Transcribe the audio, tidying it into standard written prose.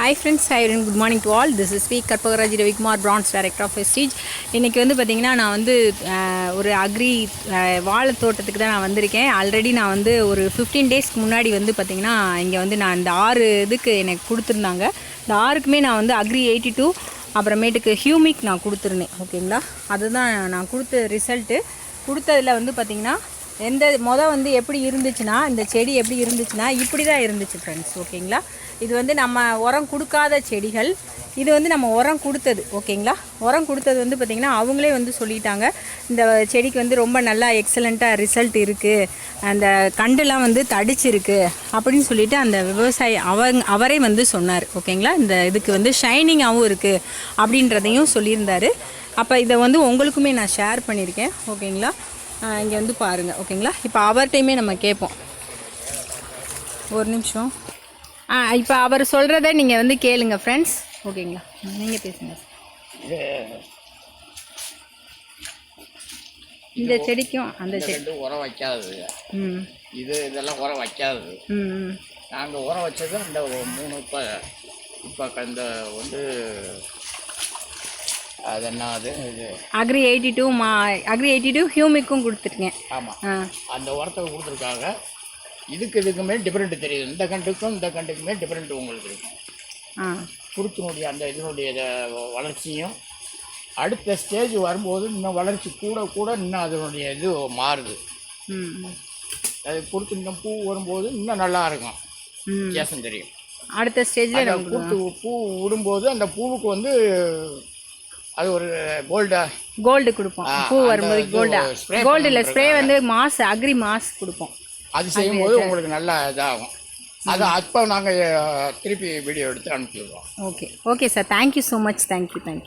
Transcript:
Hi friends, hi and good morning to all. This is V. Karpagaraji Ravikumar, Bronze Director of Vestige. இன்றைக்கி வந்து பார்த்திங்கன்னா நான் வந்து ஒரு அக்ரி வாழை தோட்டத்துக்கு தான் நான் வந்திருக்கேன். ஆல்ரெடி நான் வந்து ஒரு 15 டேஸ்க்கு முன்னாடி வந்து பார்த்திங்கன்னா இங்கே வந்து நான் இந்த 6 இதுக்கு எனக்கு கொடுத்துருந்தாங்க. இந்த 6க்குமே நான் வந்து அக்ரி 82 அப்புறமேட்டுக்கு ஹியூமிக் நான் கொடுத்துருந்தேன். ஓகேங்களா, அதுதான் நான் கொடுத்த ரிசல்ட்டு. கொடுத்ததில் வந்து பார்த்திங்கன்னா வந்து எப்படி இருந்துச்சுன்னா, இந்த செடி எப்படி இருந்துச்சுன்னா இப்படி தான் இருந்துச்சு ஃப்ரெண்ட்ஸ். ஓகேங்களா, இது வந்து நம்ம உரம் கொடுக்காத செடிகள், இது வந்து நம்ம உரம் கொடுத்தது. ஓகேங்களா, உரம் கொடுத்தது வந்து பார்த்திங்கன்னா அவங்களே வந்து சொல்லிட்டாங்க, இந்த செடிக்கு வந்து ரொம்ப நல்லா எக்ஸலண்ட்டாக ரிசல்ட் இருக்குது, அந்த கண்டுலாம் வந்து தடிச்சிருக்கு அப்படின்னு சொல்லிட்டு அந்த விவசாயி அவரே வந்து சொன்னார். ஓகேங்களா, இந்த இதுக்கு வந்து ஷைனிங்காகவும் இருக்குது அப்படின்றதையும் சொல்லியிருந்தார். அப்போ இதை வந்து உங்களுக்குமே நான் ஷேர் பண்ணியிருக்கேன். ஓகேங்களா, இங்கே வந்து பாருங்கள். ஓகேங்களா, இப்போ அவர்கிட்டையுமே நம்ம கேட்போம். ஒரு நிமிஷம். இப்போ அவர் சொல்கிறத நீங்கள் வந்து கேளுங்க ஃப்ரெண்ட்ஸ். ஓகேங்களா, நீங்கள் பேசுங்க. இந்த செடிக்கும் அந்த செடி உரம் வைக்காதது, இதெல்லாம் உரம் வைக்காதது. நாங்கள் உரம் வச்சது அந்த 3 இப்போ இந்த வந்து அது என்ன, அது இது அக்ரி 82 ஹியூமிக்கும் கொடுத்துருக்கேன். ஆமாம், அந்த உரத்தை கொடுத்துருக்காங்க. இதுக்குமே டிஃப்ரெண்ட் தெரியுது. இந்த கண்டுக்குமே டிஃப்ரெண்ட் உங்களுக்கு இருக்கும். குருத்தினுடைய அந்த இதனுடைய வளர்ச்சியும் அடுத்த ஸ்டேஜ் வரும்போது இன்னும் வளர்ச்சி கூட இன்னும் அதனுடைய இது மாறுது. அது குருத்து இன்னும் பூ வரும்போது இன்னும் நல்லா இருக்கும், வித்தியாசம் தெரியும். அடுத்த ஸ்டேஜில் குருத்து பூ விடும்போது அந்த பூவுக்கு வந்து அது ஒரு கோல்டு கொடுப்போம். பூ வரும்போது கோல்டு இல்லை, ஸ்ப்ரே வந்து அக்ரி மாஸ் கொடுப்போம். அது செய்யும்போது உங்களுக்கு நல்லா இதாகும். அது அப்போ நாங்கள் திருப்பி வீடியோ எடுத்து அனுப்பிடுவோம். Okay sir, thank you so much. Thank you.